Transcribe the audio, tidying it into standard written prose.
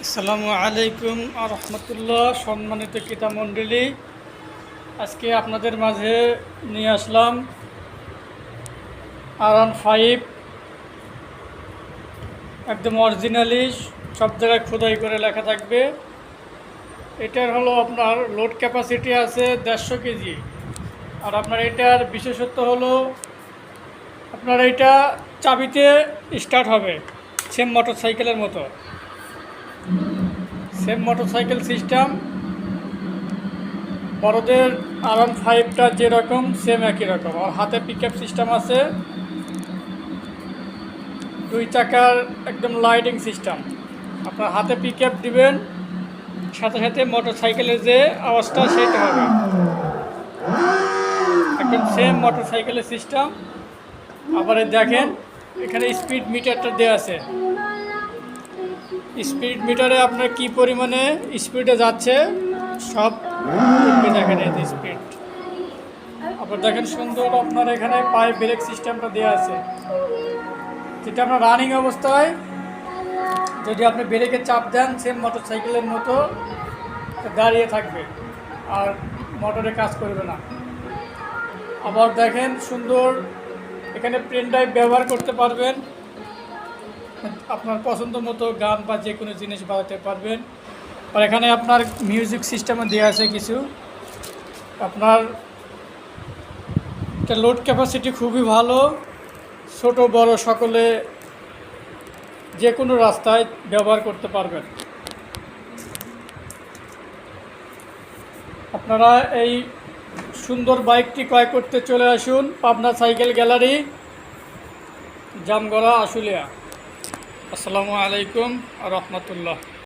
আসসালামু আলাইকুম রহমতুল্লাহ। সম্মানিত ক্রেতা মণ্ডলী, আজকে আপনাদের মাঝে নিয়ে আসলাম R15। একদম অরিজিনালি সব জায়গায় খোদাই করে লেখা থাকবে। এটার হলো আপনার লোড ক্যাপাসিটি আছে 150 কেজি। আর আপনার এটার বিশেষত্ব হলো আপনার এটা চাবিতে স্টার্ট হবে, সেম মোটরসাইকেলের মতো, সেম মোটরসাইকেল সিস্টেম। বড়দের R15টা যেরকম সেম একই রকম। আর হাতে পিকআপ সিস্টেম আছে, 2 চাকার একদম লাইটিং সিস্টেম। আপনার হাতে পিকআপ দিবেন, সাথে সাথে মোটরসাইকেলের যে আওয়াজটা সেটা হবে, একদম সেম মোটরসাইকেলের সিস্টেম। আবার দেখেন এখানে স্পিড মিটারটা দেওয়া আছে। স্পিড মিটারে আপনার কি পরিমাণে স্পিডে যাচ্ছে সব দেখেন, এই যে স্পিড। আবার দেখেন সুন্দর আপনার এখানে পায়ে ব্রেক সিস্টেমটা দেওয়া আছে, যেটা আপনার রানিং অবস্থায় যদি আপনি ব্রেকে চাপ দেন সেম মোটরসাইকেলের মতো দাঁড়িয়ে থাকবে আর মোটরে কাজ করবে না। আবার দেখেন সুন্দর এখানে পেন ড্রাইভ ব্যবহার করতে পারবেন, আপনার পছন্দ মতো গান বা যে কোনো জিনিস বাজাতে পারবেন। আর এখানে আপনার মিউজিক সিস্টেমও দেওয়া আছে কিছু। আপনার এটা লোড ক্যাপাসিটি খুবই ভালো, ছোট বড় সকলে যে কোনো রাস্তায় ব্যবহার করতে পারবেন। আপনারা এই সুন্দর বাইকটি ক্রয় করতে চলে আসুন পাবনা সাইকেল গ্যালারি, জামগড়া, আশুলিয়া। আসসালামু আলাইকুম রহমতুল্লাহ।